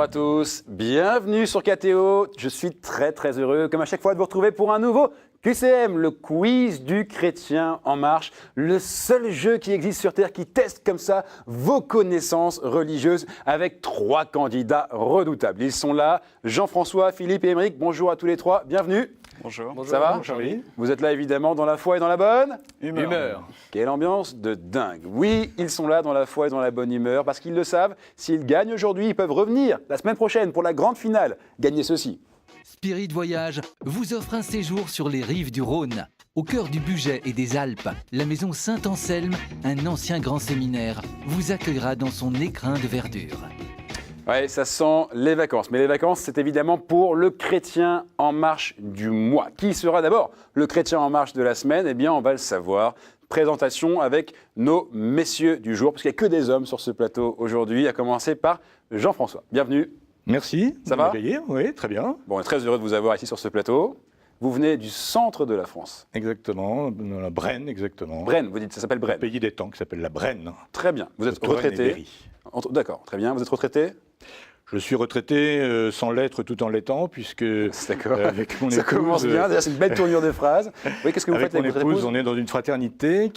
à tous, bienvenue sur KTO. Je suis très heureux, comme à chaque fois, de vous retrouver pour un nouveau QCM, le quiz du chrétien en marche, le seul jeu qui existe sur Terre qui teste comme ça vos connaissances religieuses avec 3 candidats redoutables. Ils sont là, Jean-François, Philippe et Émeric. Bonjour à tous les 3, bienvenue. Bonjour. Ça va? Bonjour. Vous êtes là évidemment dans la foi et dans la bonne Humeur. Quelle ambiance de dingue. Oui, ils sont là dans la foi et dans la bonne humeur parce qu'ils le savent, s'ils gagnent aujourd'hui, ils peuvent revenir la semaine prochaine pour la grande finale. Gagner ceci. Spirit Voyage vous offre un séjour sur les rives du Rhône. Au cœur du Bugey et des Alpes, la maison Saint-Anselme, un ancien grand séminaire, vous accueillera dans son écrin de verdure. Ouais, ça sent les vacances. Mais les vacances, c'est évidemment pour le chrétien en marche du mois. Qui sera d'abord le chrétien en marche de la semaine? Eh bien, on va le savoir. Présentation avec nos messieurs du jour, parce qu'il n'y a que des hommes sur ce plateau aujourd'hui, à commencer par Jean-François. Bienvenue. Merci. Ça va? Oui, très bien. Bon, on est très heureux de vous avoir ici sur ce plateau. Vous venez du centre de la France. Exactement, dans la Brenne, exactement. Brenne, vous dites, ça s'appelle Brenne. Le pays des temps qui s'appelle la Brenne. Très bien. Vous êtes Touraine et retraité. Berry. D'accord, très bien. Vous êtes retraité? Je suis retraité sans l'être tout en l'étant, puisque D'accord. avec mon Ça épouse, commence bien. Déjà, c'est une belle tournure de phrase. Oui, qu'est-ce que vous avec faites mon avec votre épouse, épouse? on est dans une fraternité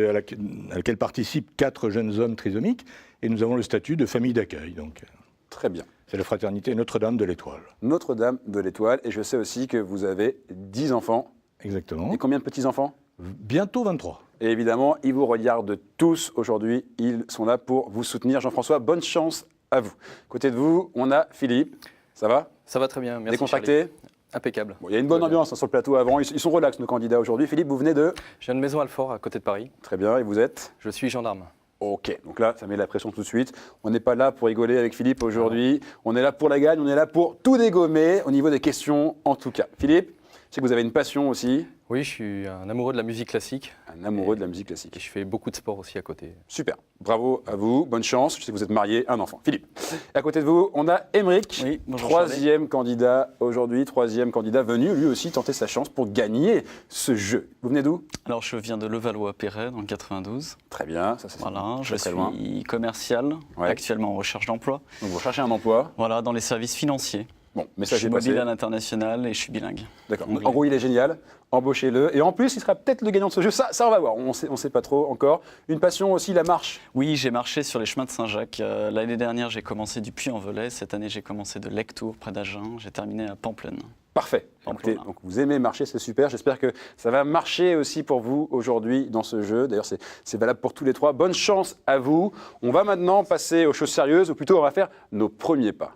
à laquelle participent 4 jeunes hommes trisomiques, et nous avons le statut de famille d'accueil. Donc, Très bien. c'est la fraternité Notre-Dame de l'Étoile. Notre-Dame de l'Étoile. Et je sais aussi que vous avez 10 enfants. Exactement. Et combien de petits-enfants? Bientôt 23. Et évidemment, ils vous regardent tous aujourd'hui. Ils sont là pour vous soutenir. Jean-François, bonne chance à vous. Côté de vous, on a Philippe. Ça va? Ça va très bien, merci. Décontracté? Charlie. Impeccable. Bon, il y a une bonne ambiance sur le plateau avant. Ils sont relax, nos candidats aujourd'hui. Philippe, vous venez de? J'ai une maison à Alfort, à côté de Paris. Très bien. Et vous êtes? Je suis gendarme. Ok, donc là, ça met la pression tout de suite. On n'est pas là pour rigoler avec Philippe aujourd'hui. On est là pour la gagne, on est là pour tout dégommer, au niveau des questions en tout cas. Philippe, je sais que vous avez une passion aussi, Oui, je suis un amoureux de la musique classique. un amoureux de la musique Et classique. je fais beaucoup de sport aussi à côté. Super, bravo à vous, bonne chance. Je sais que vous êtes marié, un enfant. Philippe, et à côté de vous, on a Émeric, Oui, bonjour, troisième candidat aujourd'hui, troisième candidat venu lui aussi tenter sa chance pour gagner ce jeu. Vous venez d'où? Alors, je viens de Levallois-Perret, dans le 92. Très bien, ça c'est Voilà, je très loin. suis commercial, Ouais. actuellement en recherche d'emploi. Donc vous cherchez un emploi. Voilà, dans les services financiers. Bon, Je message suis est mobile passé. à l'international et je suis bilingue. D'accord. Anglais. En gros, il est génial. Embauchez-le. Et en plus, il sera peut-être le gagnant de ce jeu. Ça on va voir. On sait pas trop encore. Une passion aussi, la marche. Oui, j'ai marché sur les chemins de Saint-Jacques. L'année dernière, j'ai commencé du Puy-en-Velay. Cette année, j'ai commencé de Lectoure, près d'Agen. J'ai terminé à Pampelune. Parfait. Pamplona. Écoutez, donc vous aimez marcher, c'est super. J'espère que ça va marcher aussi pour vous aujourd'hui dans ce jeu. D'ailleurs, c'est valable pour tous les 3. Bonne chance à vous. On va maintenant passer aux choses sérieuses, ou plutôt on va faire nos premiers pas.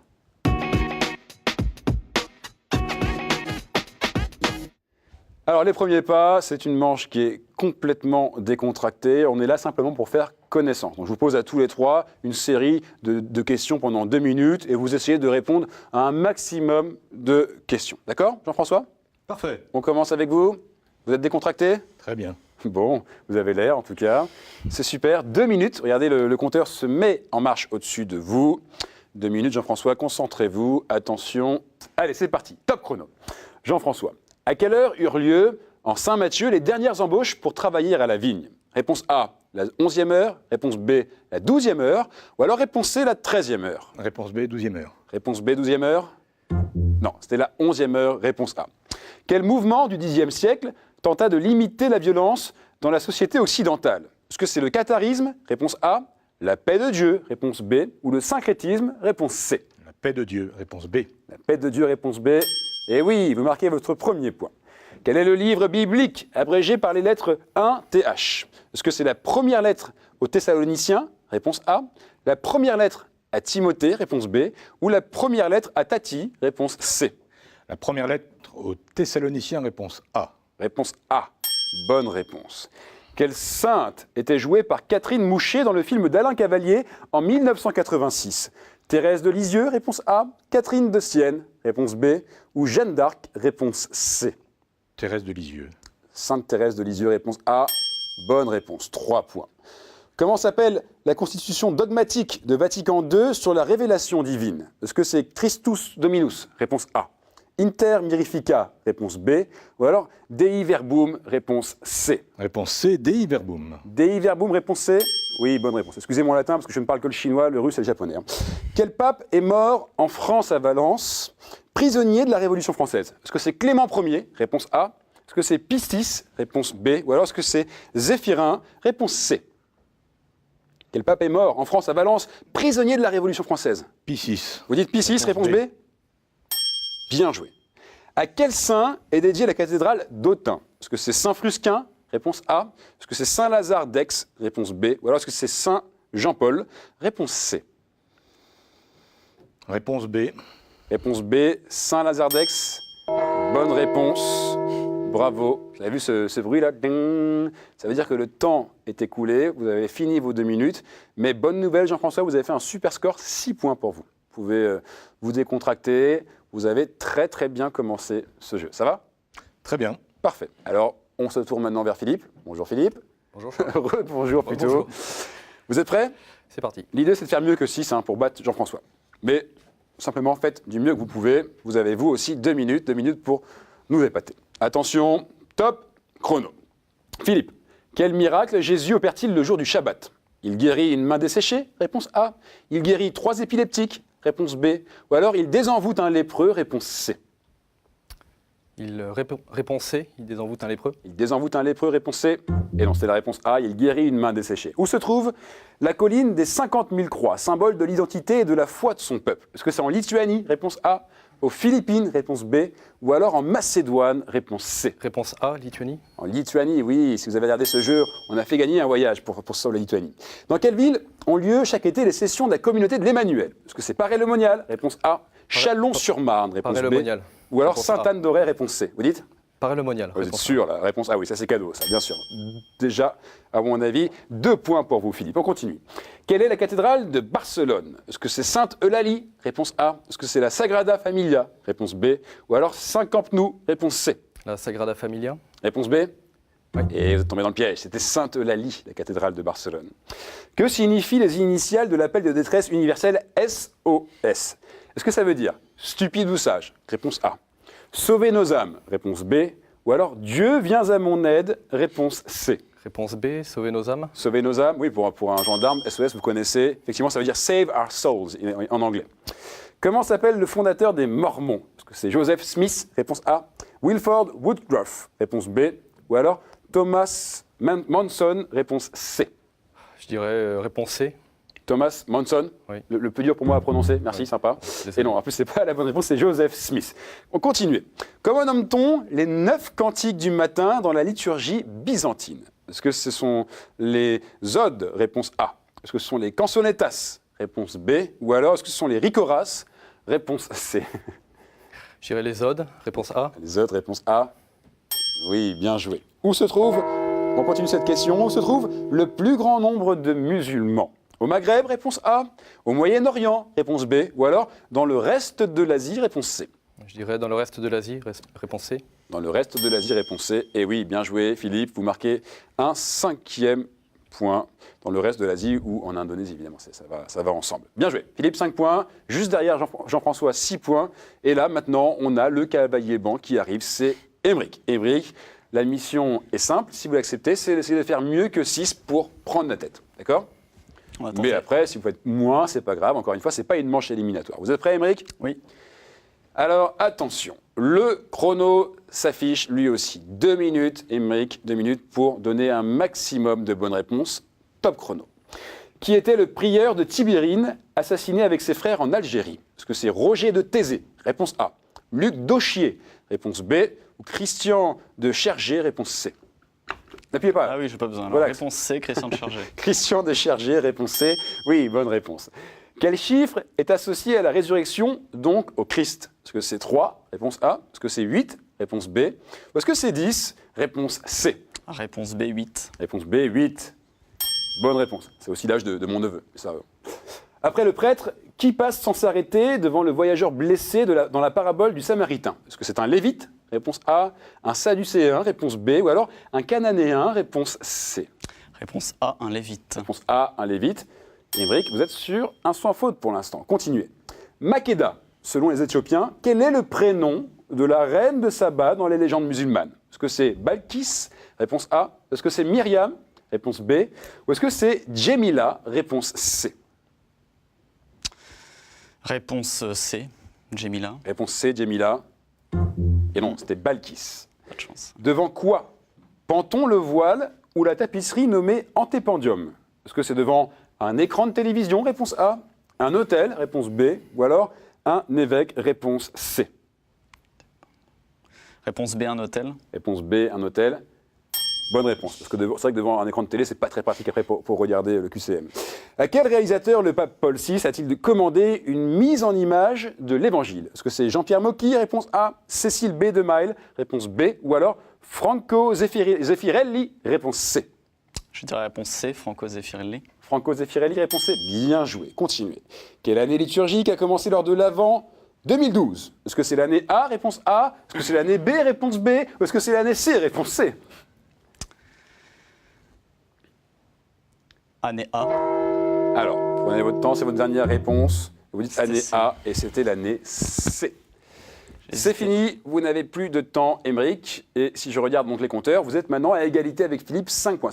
Alors les premiers pas, c'est une manche qui est complètement décontractée. On est là simplement pour faire connaissance. Donc je vous pose à tous les 3 une série de questions pendant 2 minutes et vous essayez de répondre à un maximum de questions. D'accord, Jean-François? Parfait. On commence avec vous. Vous êtes décontracté? Très bien. Bon, vous avez l'air en tout cas. C'est super. 2 minutes. Regardez, le compteur se met en marche au-dessus de vous. 2 minutes, Jean-François, concentrez-vous. Attention. Allez, c'est parti. Top chrono. Jean-François. À quelle heure eurent lieu, en Saint-Matthieu, les dernières embauches pour travailler à la vigne? Réponse A, la 11e heure. Réponse B, la 12e heure. Ou alors réponse C, la 13e heure. Réponse B, 12e heure. Réponse B, 12e heure. Non, c'était la 11e heure. Réponse A. Quel mouvement du Xe siècle tenta de limiter la violence dans la société occidentale? Est-ce que c'est le catharisme? Réponse A. La paix de Dieu? Réponse B. Ou le syncrétisme? Réponse C. La paix de Dieu. Réponse B. La paix de Dieu, réponse B. Et oui, vous marquez votre premier point. Quel est le livre biblique abrégé par les lettres 1-TH? Est-ce que c'est la première lettre aux Thessaloniciens? Réponse A. La première lettre à Timothée? Réponse B. Ou la première lettre à Tati? Réponse C. La première lettre aux Thessaloniciens. Réponse A. Réponse A. Bonne réponse. Quelle sainte était jouée par Catherine Mouchet dans le film d'Alain Cavalier en 1986? Thérèse de Lisieux, réponse A. Catherine de Sienne, réponse B. Ou Jeanne d'Arc, réponse C. Thérèse de Lisieux. Sainte Thérèse de Lisieux, réponse A. Bonne réponse, 3 points. Comment s'appelle la constitution dogmatique de Vatican II sur la révélation divine? Est-ce que c'est Christus Dominus, réponse A. Inter Mirifica, réponse B. Ou alors Dei Verbum, réponse C. Réponse C, Dei Verbum. Dei Verbum, réponse C. Oui, bonne réponse. Excusez mon latin parce que je ne parle que le chinois, le russe et le japonais. Hein. Quel pape est mort en France à Valence, prisonnier de la Révolution française? Est-ce que c'est Clément Ier? Réponse A. Est-ce que c'est Pie VI? Réponse B. Ou alors est-ce que c'est Zéphirin? Réponse C. Quel pape est mort en France à Valence, prisonnier de la Révolution française? Pie VI. Vous dites Pie VI, réponse B? Bien joué. À quel saint est dédiée la cathédrale d'Autun? Est-ce que c'est Saint Frusquin? Réponse A. Est-ce que c'est Saint Lazare d'Aix? Réponse B. Ou alors est-ce que c'est Saint Jean-Paul? Réponse C. Réponse B. Réponse B, Saint Lazare d'Aix. Bonne réponse. Bravo. Vous avez vu ce bruit-là? Ding. Ça veut dire que le temps est écoulé. Vous avez fini vos 2 minutes. Mais bonne nouvelle, Jean-François, vous avez fait un super score, 6 points pour vous. Vous pouvez vous décontracter. Vous avez très très bien commencé ce jeu. Ça va? Très bien. Parfait. Alors, on se tourne maintenant vers Philippe. Bonjour Philippe. Bonjour. Bonjour plutôt. Bonjour. Vous êtes prêts? C'est parti. L'idée, c'est de faire mieux que 6 pour battre Jean-François. Mais simplement, faites du mieux que vous pouvez. Vous avez, vous aussi, 2 minutes. 2 minutes pour nous épater. Attention, top chrono. Philippe, quel miracle Jésus opère-t-il le jour du Shabbat? Il guérit une main desséchée? Réponse A. Il guérit 3 épileptiques? Réponse B. Ou alors, il désenvoûte un lépreux? Réponse C. Il répond C, il désenvoûte un lépreux. Il désenvoûte un lépreux, réponse C. Et non, c'est la réponse A, il guérit une main desséchée. Où se trouve la colline des 50 000 croix, symbole de l'identité et de la foi de son peuple? Est-ce que c'est en Lituanie? Réponse A. Aux Philippines? Réponse B. Ou alors en Macédoine? Réponse C. Réponse A, Lituanie. En Lituanie, oui. Si vous avez regardé ce jeu, on a fait gagner un voyage pour sauver la Lituanie. Dans quelle ville ont lieu chaque été les sessions de la communauté de l'Emmanuel? Est-ce que c'est Paray-le-Monial? Réponse A. Chalon-sur-Marne? Réponse B. Paray-le-Monial. Ou alors Réponse A. Sainte-Anne-d'Auray? Réponse C. Vous dites? Paray-le-Monial. Vous êtes Réponse A. sûr, la réponse A, oui, ça c'est cadeau, ça, bien sûr. Déjà, à mon avis, 2 points pour vous, Philippe. On continue. Quelle est la cathédrale de Barcelone? Est-ce que c'est Sainte-Eulalie? Réponse A. Est-ce que c'est la Sagrada Familia? Réponse B. Ou alors Saint-Camp Nou? Réponse C. La Sagrada Familia. Réponse B. Et vous êtes tombé dans le piège, c'était Sainte-Eulalie, la cathédrale de Barcelone. Que signifient les initiales de l'appel de détresse universel SOS? Est-ce que ça veut dire stupide ou sage? Réponse A. Sauver nos âmes? Réponse B. Ou alors Dieu vient à mon aide? Réponse C. Réponse B, sauver nos âmes. Sauver nos âmes, oui, pour un gendarme, SOS, vous connaissez. Effectivement, ça veut dire Save Our Souls en anglais. Comment s'appelle le fondateur des Mormons? Est-ce que c'est Joseph Smith? Réponse A. Wilford Woodruff? Réponse B. Ou alors Thomas Monson? Réponse C. Je dirais réponse C. Thomas Monson, Oui. le plus dur pour moi à prononcer, merci, Oui. sympa. Désolé. Et non, en plus, c'est pas la bonne réponse, c'est Joseph Smith. On continue. Comment nomme-t-on les 9 cantiques du matin dans la liturgie byzantine? Est-ce que ce sont les odes? Réponse A. Est-ce que ce sont les canzonetas? Réponse B. Ou alors, est-ce que ce sont les ricoras? Réponse C. Je dirais les odes. Réponse A. Les odes, réponse A. Oui, bien joué. Où se trouve, on continue cette question, où se trouve le plus grand nombre de musulmans? Au Maghreb, réponse A. Au Moyen-Orient, réponse B. Ou alors dans le reste de l'Asie, réponse C. Je dirais dans le reste de l'Asie. Réponse C. Dans le reste de l'Asie, réponse C. Et oui, bien joué, Philippe. Vous marquez un 5e point dans le reste de l'Asie ou en Indonésie, évidemment. Ça va ensemble. Bien joué. Philippe, 5 points. Juste derrière Jean-François, 6 points. Et là, maintenant, on a le cavalier banc qui arrive. C'est Émeric. Émeric, la mission est simple. Si vous l'acceptez, c'est d'essayer de faire mieux que 6 pour prendre la tête. D'accord? On va tenter. Mais après, si vous faites moins, c'est pas grave. Encore une fois, c'est pas une manche éliminatoire. Vous êtes prêt, Émeric? Oui. Alors, attention. Le chrono s'affiche lui aussi. 2 minutes, Émeric, 2 minutes pour donner un maximum de bonnes réponses. Top chrono. Qui était le prieur de Tibérine, assassiné avec ses frères en Algérie? Est-ce que c'est Roger de Thésée? Réponse A. Luc d'Auchier? Réponse B. Ou Christian de Chergé? Réponse C. N'appuyez pas. Ah oui, j'ai pas besoin. Alors, Voilà. réponse C, Christian de Chargé. Christian de Chergé, réponse C. Oui, bonne réponse. Quel chiffre est associé à la résurrection, donc au Christ? Est-ce que c'est 3? Réponse A. Est-ce que c'est 8? Réponse B. Ou est-ce que c'est 10? Réponse C. Réponse B, 8. Réponse B, 8. Bonne réponse. C'est aussi l'âge de mon neveu. Ça. Après le prêtre, qui passe sans s'arrêter devant le voyageur blessé dans la parabole du Samaritain? Est-ce que c'est un Lévite? Réponse A. Un Sadducéen? Réponse B. Ou alors un Cananéen? Réponse C. Réponse A, un Lévite. Réponse A, un Lévite. Émeric, vous êtes sur un sans faute pour l'instant. Continuez. Makeda, selon les Éthiopiens, quel est le prénom de la reine de Saba dans les légendes musulmanes? Est-ce que c'est Balkis? Réponse A. Est-ce que c'est Myriam? Réponse B. Ou est-ce que c'est Jemila? Réponse C. Réponse C, Jemila. Réponse C, Jemila. Et non, c'était Balkis. Pas de chance. Devant quoi pend-on le voile ou la tapisserie nommée antépendium? Est-ce que c'est devant un écran de télévision? Réponse A. Un autel? Réponse B. Ou alors un évêque? Réponse C. Réponse B, un hôtel. Réponse B, un hôtel. Bonne réponse. Parce que c'est vrai que devant un écran de télé, c'est pas très pratique après pour regarder le QCM. À quel réalisateur le pape Paul VI a-t-il commandé une mise en image de l'Évangile? Est-ce que c'est Jean-Pierre Mocky? Réponse A. Cécile B. de Maille? Réponse B. Ou alors Franco Zeffirelli? Réponse C. Je dirais réponse C, Franco Zeffirelli. Franco Zeffirelli, réponse C. Bien joué. Continuez. Quelle année liturgique a commencé lors de l'Avent 2012? Est-ce que c'est l'année A? Réponse A. Est-ce que c'est l'année B? Réponse B. Ou est-ce que c'est l'année C? Réponse C. Année A. Alors, prenez votre temps, c'est votre dernière réponse. Vous dites C'était année C. A et c'était l'année C. C'est fini, vous n'avez plus de temps, Émeric. Et si je regarde donc les compteurs, vous êtes maintenant à égalité avec Philippe, 5 points.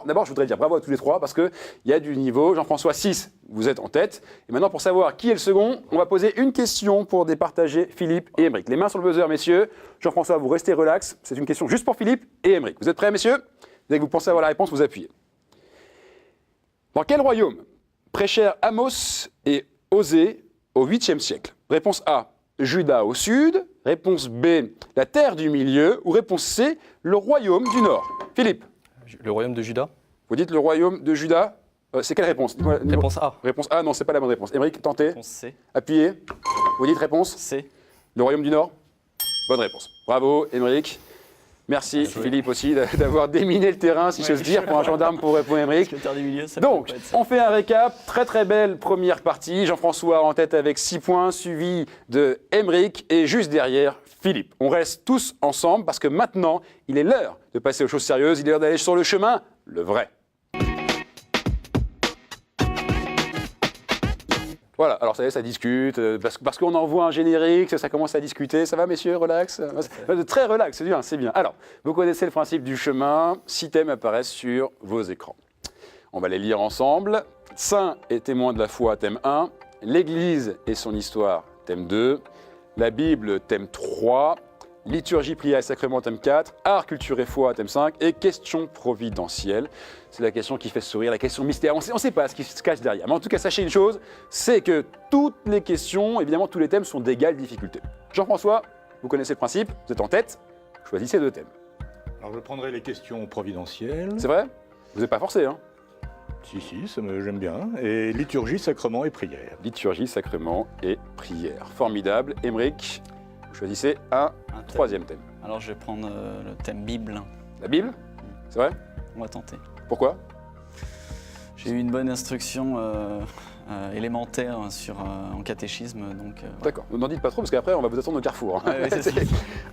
D'abord, je voudrais dire bravo à tous les trois parce qu'il y a du niveau. Jean-François, 6, vous êtes en tête. Et maintenant, pour savoir qui est le second, on va poser une question pour départager Philippe et Émeric. Les mains sur le buzzer, messieurs. Jean-François, vous restez relax. C'est une question juste pour Philippe et Émeric. Vous êtes prêts, messieurs? Dès que vous pensez avoir la réponse, vous appuyez. Dans quel royaume prêchèrent Amos et Osée au 8e siècle? Réponse A, Juda au sud. Réponse B, la terre du milieu. Ou réponse C, le royaume du nord. Philippe, Le royaume de Juda. vous dites le royaume de Juda. C'est quelle réponse? Dites-moi- Réponse A. Réponse A, non, c'est pas la bonne réponse. Émeric, tentez. Réponse C. Appuyez. Vous dites réponse? C. Le royaume du nord? Bonne réponse. Bravo, Émeric. Merci, Philippe aussi, d'avoir déminé le terrain, si j'ose dire, pour un gendarme pour Émeric. La terre du milieu, ça peut Donc, pas être ça. on fait un récap. Très très belle première partie. Jean-François en tête avec 6 points, suivi de Émeric et juste derrière Philippe. On reste tous ensemble parce que maintenant, il est l'heure de passer aux choses sérieuses. Il est l'heure d'aller sur le chemin, le vrai. Voilà, alors ça y est, ça discute, parce qu'on envoie un générique, ça commence à discuter. Ça va, messieurs, relax? Très relax, c'est bien, c'est bien. Alors, vous connaissez le principe du chemin. 6 thèmes apparaissent sur vos écrans. On va les lire ensemble. Saints et témoins de la foi, thème 1. L'Église et son histoire, thème 2. La Bible, thème 3. Liturgie, prière et sacrement, thème 4. Art, culture et foi, thème 5. Et questions providentielles. C'est la question qui fait sourire, la question mystère. On ne sait pas ce qui se cache derrière. Mais en tout cas, sachez une chose, c'est que toutes les questions, évidemment, tous les thèmes sont d'égale difficulté. Jean-François, vous connaissez le principe, vous êtes en tête. Choisissez 2 thèmes. Alors je prendrai les questions providentielles. C'est vrai? Vous n'êtes pas forcé, hein? Si, j'aime bien. Et liturgie, sacrement et prière. Liturgie, sacrement et prière. Formidable. Émeric, vous choisissez un thème. 3e thème. Alors, je vais prendre le thème Bible. La Bible? C'est vrai? On va tenter. Pourquoi? J'ai eu une bonne instruction élémentaire en catéchisme, donc... voilà. D'accord. N'en dites pas trop parce qu'après on va vous attendre au carrefour. Ouais, c'est ça.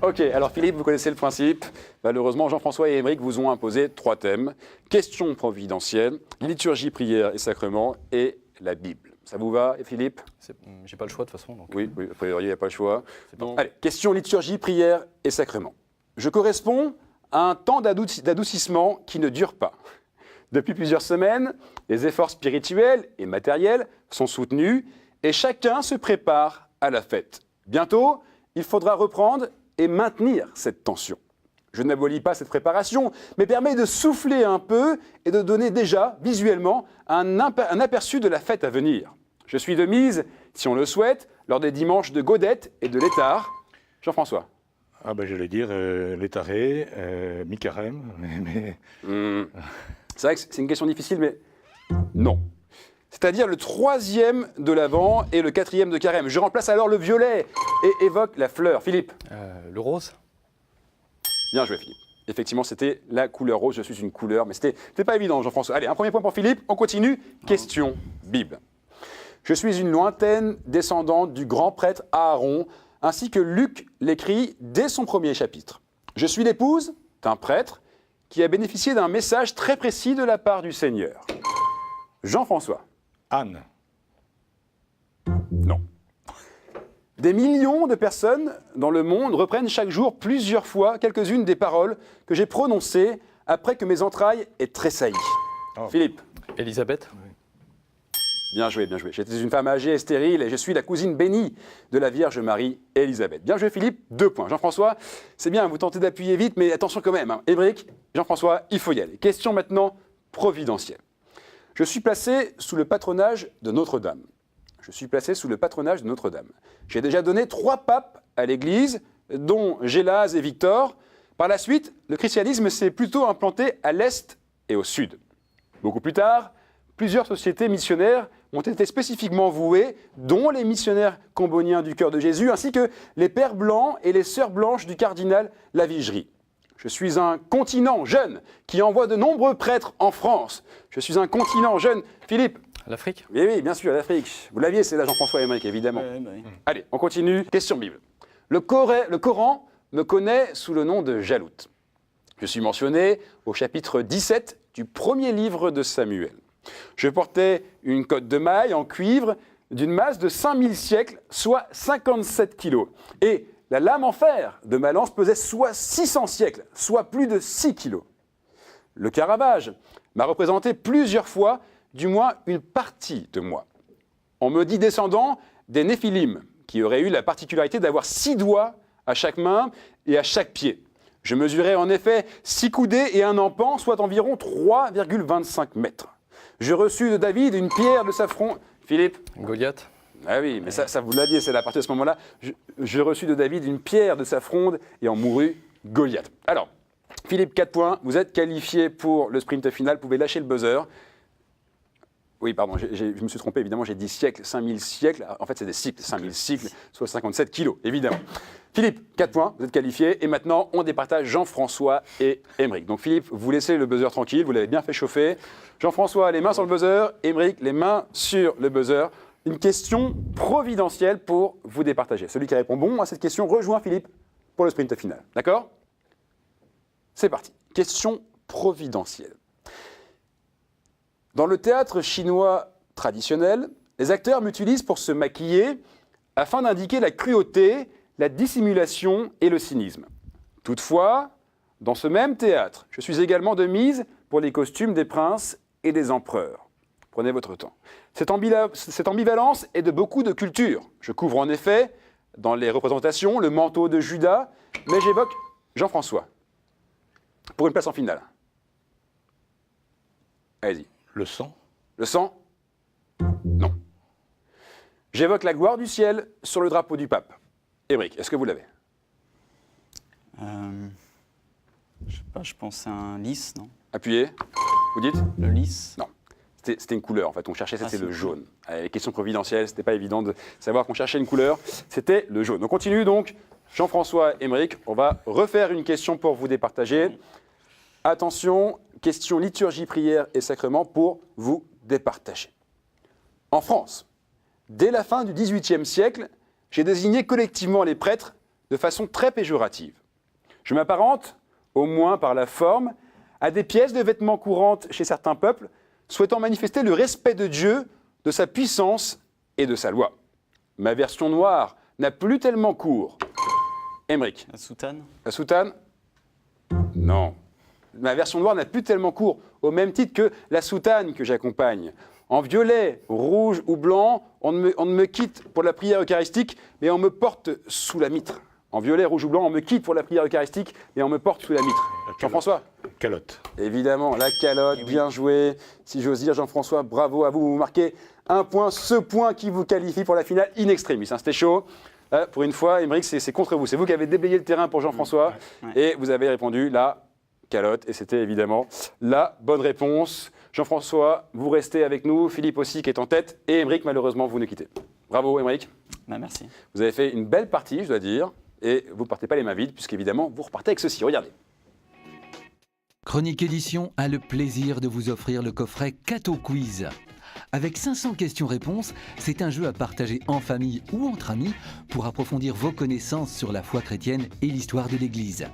Ok, alors Philippe, vous connaissez le principe. Malheureusement, Jean-François et Émeric vous ont imposé 3 thèmes. Questions providentielles, liturgie, prière et sacrement et la Bible. Ça vous va, Philippe? J'ai pas le choix de toute façon. Donc, Oui, a priori, il n'y a pas le choix. c'est parti. Allez, question liturgie, prière et sacrement. Je corresponds à un temps d'adoucissement qui ne dure pas. Depuis plusieurs semaines, les efforts spirituels et matériels sont soutenus et chacun se prépare à la fête. Bientôt, il faudra reprendre et maintenir cette tension. Je n'abolis pas cette préparation, mais permets de souffler un peu et de donner déjà, visuellement, un aperçu de la fête à venir. Je suis de mise, si on le souhaite, lors des dimanches de Gaudette et de l'Étard. Jean-François. Ah ben j'allais dire l'étaré, mi-carême, mais... C'est vrai que c'est une question difficile, mais non. C'est-à-dire le 3e de l'Avent et le 4e de Carême. Je remplace alors le violet et évoque la fleur. Philippe. Le rose. Bien joué, Philippe. Effectivement, c'était la couleur rose. Je suis une couleur, mais c'était pas évident, Jean-François. Allez, un premier point pour Philippe. On continue. Question Bible. Je suis une lointaine descendante du grand prêtre Aaron, ainsi que Luc l'écrit dès son premier chapitre. Je suis l'épouse d'un prêtre qui a bénéficié d'un message très précis de la part du Seigneur. Jean-François. Anne. Non. Des millions de personnes dans le monde reprennent chaque jour plusieurs fois quelques-unes des paroles que j'ai prononcées après que mes entrailles aient tressailli. Oh. Philippe. Élisabeth. Bien joué, bien joué. J'étais une femme âgée et stérile et je suis la cousine bénie de la Vierge Marie Élisabeth. Bien joué Philippe, 2 points. Jean-François, c'est bien, vous tentez d'appuyer vite, mais attention quand même. Émeric, Jean-François, il faut y aller. Question maintenant providentielle. Je suis placé sous le patronage de Notre-Dame. J'ai déjà donné 3 papes à l'Église, dont Gélase et Victor. Par la suite, le christianisme s'est plutôt implanté à l'Est et au Sud. Beaucoup plus tard, plusieurs sociétés missionnaires ont été spécifiquement vouées, dont les missionnaires comboniens du Cœur de Jésus, ainsi que les Pères Blancs et les Sœurs Blanches du cardinal Lavigerie. Je suis un continent jeune qui envoie de nombreux prêtres en France. Je suis un continent jeune. Philippe. L'Afrique. Oui, bien sûr, l'Afrique. Vous l'aviez, c'est là Jean-François Émeric, évidemment. Oui. Allez, on continue. Question Bible. Le Coran me connaît sous le nom de Jaloute. Je suis mentionné au chapitre 17 du premier livre de Samuel. Je portais une cotte de mailles en cuivre d'une masse de 5000 siècles, soit 57 kilos. Et la lame en fer de ma lance pesait soit 600 siècles, soit plus de 6 kilos. Le Caravage m'a représenté plusieurs fois, du moins une partie de moi. On me dit descendant des Néphilim, qui auraient eu la particularité d'avoir 6 doigts à chaque main et à chaque pied. Je mesurais en effet 6 coudées et un empan, soit environ 3,25 mètres. Je reçus de David une pierre de sa fronde. Philippe. Goliath. Ah oui, mais ça vous l'aviez, c'est à partir de ce moment-là. Je reçus de David une pierre de sa fronde et en mourut Goliath. Alors, Philippe, 4 points. Vous êtes qualifié pour le sprint final. Vous pouvez lâcher le buzzer. Oui, pardon, je me suis trompé, évidemment, j'ai dit siècles, 5000 siècles. En fait, c'est des cycles, 5000 cycles, soit 57 kilos, évidemment. Philippe, 4 points, vous êtes qualifié. Et maintenant, on départage Jean-François et Émeric. Donc Philippe, vous laissez le buzzer tranquille, vous l'avez bien fait chauffer. Jean-François, les mains sur le buzzer. Émeric, les mains sur le buzzer. Une question providentielle pour vous départager. Celui qui répond bon à cette question rejoint Philippe pour le sprint final. D'accord ? C'est parti. Question providentielle. Dans le théâtre chinois traditionnel, les acteurs m'utilisent pour se maquiller afin d'indiquer la cruauté, la dissimulation et le cynisme. Toutefois, dans ce même théâtre, je suis également de mise pour les costumes des princes et des empereurs. Prenez votre temps. Cette ambivalence est de beaucoup de cultures. Je couvre en effet, dans les représentations, le manteau de Judas, mais j'évoque Jean-François. Pour une place en finale. Allez-y. Le sang. Le sang ? Non. J'évoque la gloire du ciel sur le drapeau du pape. Émeric, est-ce que vous l'avez ? Je sais pas, je pense à un lys, non ? Appuyez. Vous dites ? Le lys ? Non. C'était une couleur, en fait. On cherchait, c'était c'est le jaune. Les questions providentielles, c'était pas évident de savoir qu'on cherchait une couleur. C'était le jaune. On continue donc. Jean-François, Émeric, on va refaire une question pour vous départager. Attention, question liturgie, prière et sacrement pour vous départager. En France, dès la fin du XVIIIe siècle, j'ai désigné collectivement les prêtres de façon très péjorative. Je m'apparente, au moins par la forme, à des pièces de vêtements courantes chez certains peuples, souhaitant manifester le respect de Dieu, de sa puissance et de sa loi. Ma version noire n'a plus tellement cours. Émeric. La soutane ? La soutane ? Non. Ma version noire n'a plus tellement cours, au même titre que la soutane que j'accompagne. En violet, rouge ou blanc, on ne me quitte pour la prière eucharistique, mais on me porte sous la mitre. En violet, rouge ou blanc, on me quitte pour la prière eucharistique, mais on me porte sous la mitre. Jean-François ? Calotte. Évidemment, la calotte, bien joué. Si j'ose dire, Jean-François, bravo à vous. Vous marquez 1 point, ce point qui vous qualifie pour la finale in extremis. C'était chaud. Pour une fois, Émeric, c'est contre vous. C'est vous qui avez déblayé le terrain pour Jean-François. Et vous avez répondu la calotte. Et c'était évidemment la bonne réponse. Jean-François, vous restez avec nous. Philippe aussi qui est en tête. Et Émeric, malheureusement, vous nous quittez. Bravo, Émeric. Merci. Vous avez fait une belle partie, je dois dire. Et vous ne partez pas les mains vides, puisqu'évidemment, vous repartez avec ceci. Regardez. Chronique Édition a le plaisir de vous offrir le coffret Cato Quiz. Avec 500 questions-réponses, c'est un jeu à partager en famille ou entre amis pour approfondir vos connaissances sur la foi chrétienne et l'histoire de l'Église.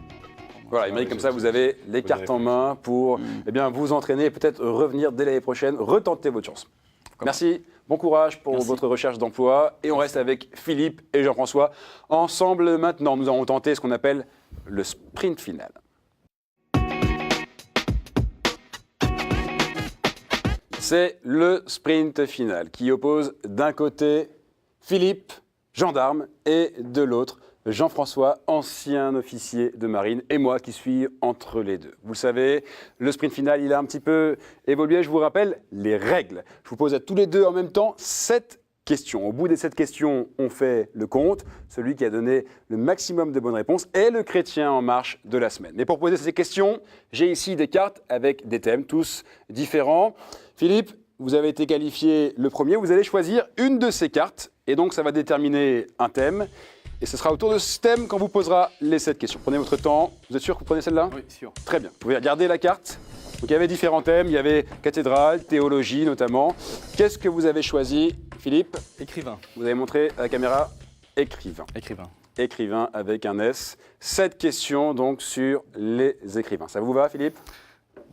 Voilà, Émeric, comme ça, vous avez les cartes en main pour vous entraîner et peut-être revenir dès l'année prochaine, retenter votre chance. Merci, bon courage pour votre recherche d'emploi. Et on reste avec Philippe et Jean-François. Ensemble, maintenant, nous allons tenter ce qu'on appelle le sprint final. C'est le sprint final qui oppose d'un côté Philippe, gendarme, et de l'autre Jean-François, ancien officier de marine, et moi qui suis entre les deux. Vous le savez, le sprint final, il a un petit peu évolué. Je vous rappelle les règles. Je vous pose à tous les deux en même temps 7 questions. Au bout des 7 questions, on fait le compte. Celui qui a donné le maximum de bonnes réponses est le chrétien en marche de la semaine. Mais pour poser ces questions, j'ai ici des cartes avec des thèmes, tous différents. Philippe, vous avez été qualifié le premier. Vous allez choisir une de ces cartes. Et donc, ça va déterminer un thème. Et ce sera autour de ce thème qu'on vous posera les 7 questions. Prenez votre temps. Vous êtes sûr que vous prenez celle-là? Oui, sûr. Très bien. Vous pouvez regarder la carte. Donc, il y avait différents thèmes. Il y avait cathédrale, théologie notamment. Qu'est-ce que vous avez choisi, Philippe? Écrivain. Vous avez montré à la caméra écrivain. Écrivain. Écrivain avec un S. 7 questions donc sur les écrivains. Ça vous va, Philippe?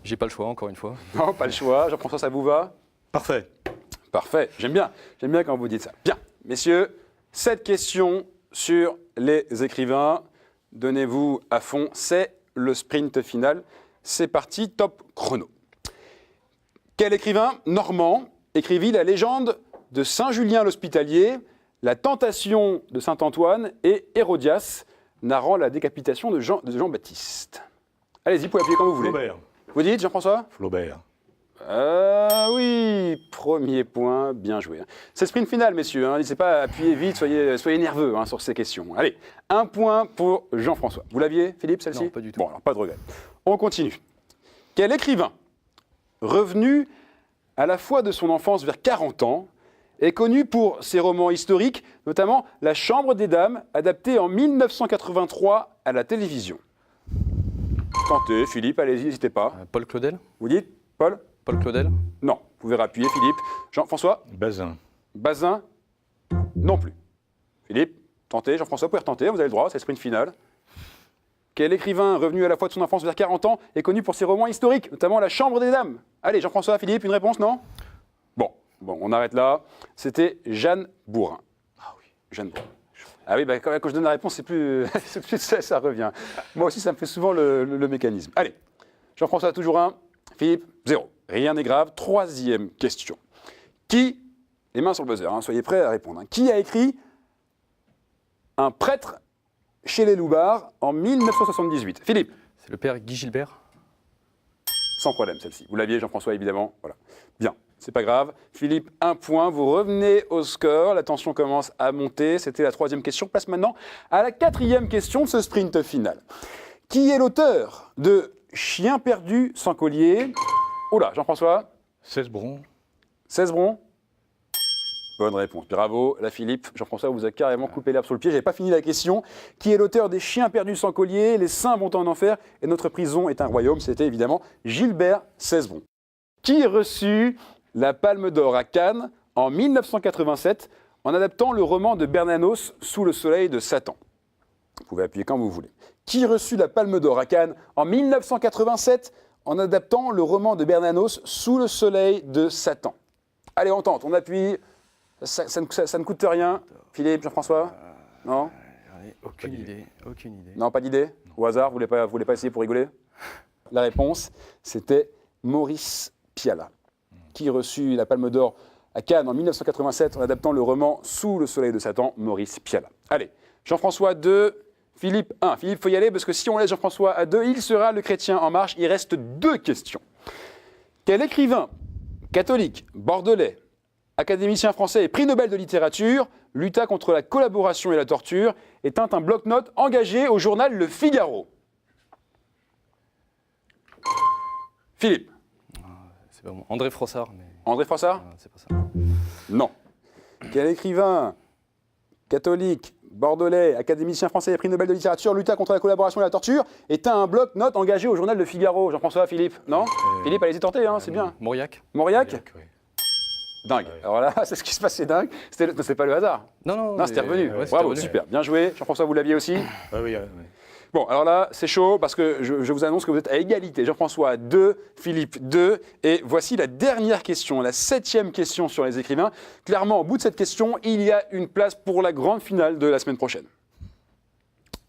J'ai pas le choix, encore une fois. Non, pas le choix. Jean-François, ça vous va? Parfait. Parfait. J'aime bien quand vous dites ça. Bien. Messieurs, 7 questions sur les écrivains. Donnez-vous à fond. C'est le sprint final. C'est parti, top chrono. Quel écrivain normand écrivit la légende de Saint Julien l'Hospitalier, la tentation de Saint Antoine et Hérodias, narrant la décapitation de Jean-Baptiste? Allez-y, vous pouvez appuyer quand vous voulez. Flaubert. Vous dites, Jean-François? Flaubert. Oui, premier point, bien joué. C'est le sprint final, messieurs. N'hésitez pas à appuyer vite, soyez nerveux sur ces questions. Allez, un point pour Jean-François. Vous l'aviez, Philippe, celle-ci? Non, pas du tout. Bon, alors pas de regret. On continue. Quel écrivain, revenu à la fois de son enfance vers 40 ans, est connu pour ses romans historiques, notamment La Chambre des Dames, adapté en 1983 à la télévision? Tentez, Philippe, allez-y, n'hésitez pas. Paul Claudel. Vous dites, Paul? Paul Claudel. Non. Vous pouvez appuyer, Philippe. Jean-François? Bazin. Bazin? Non plus. Philippe, tentez. Jean-François, vous pouvez retenter, vous avez le droit, c'est le sprint final. Quel écrivain, revenu à la fois de son enfance vers 40 ans, est connu pour ses romans historiques, notamment La Chambre des Dames? Allez, Jean-François, Philippe, une réponse, non? Bon, on arrête là. C'était Jeanne Bourrin. Ah oui, Jeanne Bourrin. Ah oui, quand je donne la réponse, c'est plus ça revient. Moi aussi, ça me fait souvent le mécanisme. Allez, Jean-François, toujours un. Philippe, 0. Rien n'est grave. Troisième question. Qui, les mains sur le buzzer, soyez prêts à répondre. Qui a écrit Un prêtre chez les Loubards en 1978? Philippe? C'est le père Guy Gilbert. Sans problème, celle-ci. Vous l'aviez, Jean-François, évidemment. Voilà. Bien, c'est pas grave. Philippe, un point. Vous revenez au score. La tension commence à monter. C'était la troisième question. Place maintenant à la quatrième question de ce sprint final. Qui est l'auteur de Chien perdu sans collier? Oula, Jean-François? Cesbron. Cesbron? Bonne réponse. Bravo, la Philippe. Jean-François vous a carrément coupé l'herbe sur le pied. Je n'avais pas fini la question. Qui est l'auteur des Chiens perdus sans collier? Les saints vont en enfer et notre prison est un royaume? C'était évidemment Gilbert Cesbron. Qui reçut la Palme d'Or à Cannes en 1987 en adaptant le roman de Bernanos Sous le soleil de Satan? Vous pouvez appuyer quand vous voulez. Qui reçut la Palme d'Or à Cannes en 1987 en adaptant le roman de Bernanos Sous le soleil de Satan? Allez, on tente, on appuie. Ça ne coûte rien. Philippe, Jean-François? Non? Aucune idée. Non, pas d'idée? Au hasard, vous voulez pas essayer pour rigoler? La réponse, c'était Maurice Pialat, qui reçut la Palme d'Or à Cannes en 1987 en adaptant le roman Sous le soleil de Satan, Maurice Pialat. Allez, Jean-François 2, Philippe 1. Philippe, il faut y aller parce que si on laisse Jean-François à 2, il sera le chrétien en marche. Il reste 2 questions. Quel écrivain catholique, bordelais, académicien français et prix Nobel de littérature, lutta contre la collaboration et la torture et tint un bloc-notes engagé au journal Le Figaro? Philippe? C'est pas bon. André Frossard. Mais... André Frossard? c'est pas ça. Non. Quel écrivain catholique, bordelais, académicien français et prix Nobel de littérature, lutta contre la collaboration et la torture et tint un bloc-notes engagé au journal Le Figaro? Jean-François, Philippe? Non? Philippe, allez-y tenter, c'est bien. Mauriac. Mauriac? Oui. Dingue. Ouais. Alors là, c'est ce qui se passe, c'est dingue. C'est pas le hasard. Non, Non, c'était revenu. ouais, c'était Bravo, revenu. super. Bien joué. Jean-François, vous l'aviez aussi? Oui. Bon, alors là, c'est chaud parce que je vous annonce que vous êtes à égalité. Jean-François 2, Philippe 2. Et voici la dernière question, la 7e question sur les écrivains. Clairement, au bout de cette question, il y a une place pour la grande finale de la semaine prochaine.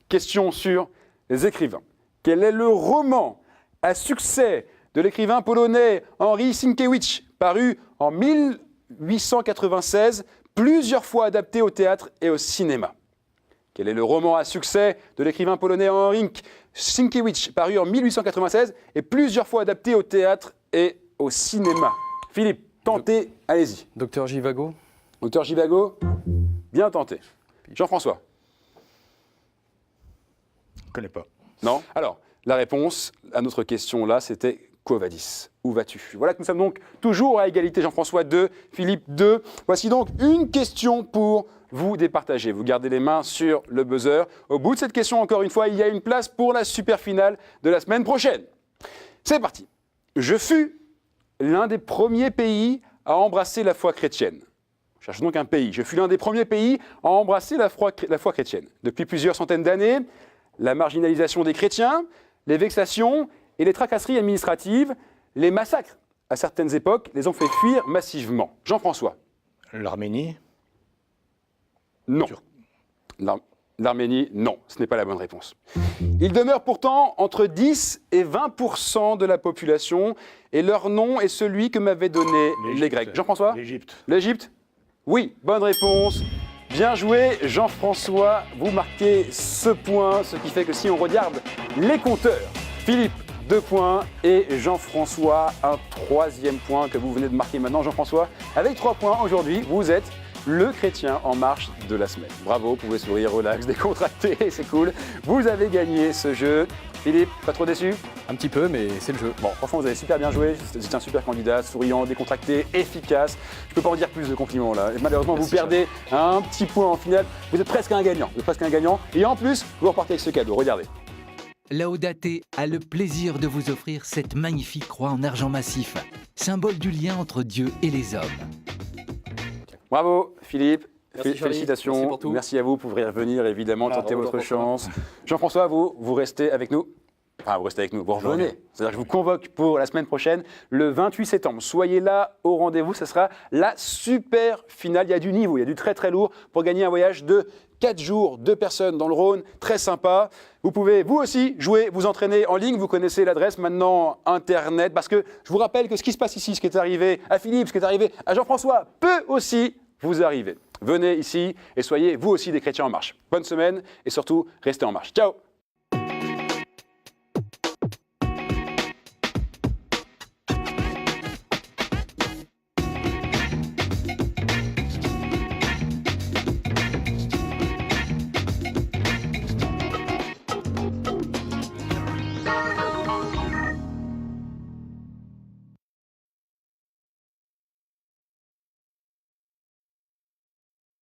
Question sur les écrivains. Quel est le roman à succès de l'écrivain polonais Henryk Sienkiewicz, paru en 1896, plusieurs fois adapté au théâtre et au cinéma? Quel est le roman à succès de l'écrivain polonais Henryk Sienkiewicz, paru en 1896 et plusieurs fois adapté au théâtre et au cinéma? Philippe, tentez, allez-y. Docteur Givago. Docteur Givago, bien tenté. Jean-François? Je ne connais pas. Non? Alors, la réponse à notre question là, c'était Quo Vadis? Où vas-tu? Voilà que nous sommes donc toujours à égalité. Jean-François 2, Philippe 2. Voici donc une question pour vous départager. Vous gardez les mains sur le buzzer. Au bout de cette question, encore une fois, il y a une place pour la super finale de la semaine prochaine. C'est parti. Je fus l'un des premiers pays à embrasser la foi chrétienne. Je cherche donc un pays. Je fus l'un des premiers pays à embrasser la foi chrétienne. Depuis plusieurs centaines d'années, la marginalisation des chrétiens, les vexations et les tracasseries administratives, les massacres à certaines époques les ont fait fuir massivement. Jean-François? L'Arménie? Non. L'Arménie, non, ce n'est pas la bonne réponse. Il demeure pourtant entre 10 et 20% de la population et leur nom est celui que m'avaient donné les Grecs. Jean-François? L'Égypte. L'Égypte? Oui, bonne réponse. Bien joué, Jean-François. Vous marquez ce point, ce qui fait que si on regarde les compteurs, Philippe, 2 points et Jean-François, un 3e point que vous venez de marquer maintenant. Jean-François, avec 3 points aujourd'hui, vous êtes le chrétien en marche de la semaine. Bravo, vous pouvez sourire, relax, décontracté, c'est cool. Vous avez gagné ce jeu. Philippe, pas trop déçu? Un petit peu, mais c'est le jeu. Bon, franchement, vous avez super bien joué. C'était un super candidat, souriant, décontracté, efficace. Je ne peux pas en dire plus de compliments là. Et malheureusement, vous perdez un petit point en finale. Vous êtes presque un gagnant. Et en plus, vous repartez avec ce cadeau. Regardez. Laudate a le plaisir de vous offrir cette magnifique croix en argent massif, symbole du lien entre Dieu et les hommes. Bravo, Philippe. Merci, Charlie. Félicitations. Merci pour tout. Merci à vous. Vous pourrez revenir évidemment, tenter bravo, votre Jean-François. chance. Jean-François, vous restez avec nous. Enfin, vous restez avec nous, vous revenez. C'est-à-dire que je vous convoque pour la semaine prochaine, le 28 septembre. Soyez là au rendez-vous, ce sera la super finale. Il y a du niveau, il y a du très très lourd pour gagner un voyage de 4 jours, 2 personnes dans le Rhône, très sympa. Vous pouvez vous aussi jouer, vous entraîner en ligne, vous connaissez l'adresse maintenant Internet, parce que je vous rappelle que ce qui se passe ici, ce qui est arrivé à Philippe, ce qui est arrivé à Jean-François, peut aussi vous arriver. Venez ici et soyez vous aussi des chrétiens en marche. Bonne semaine et surtout, restez en marche. Ciao!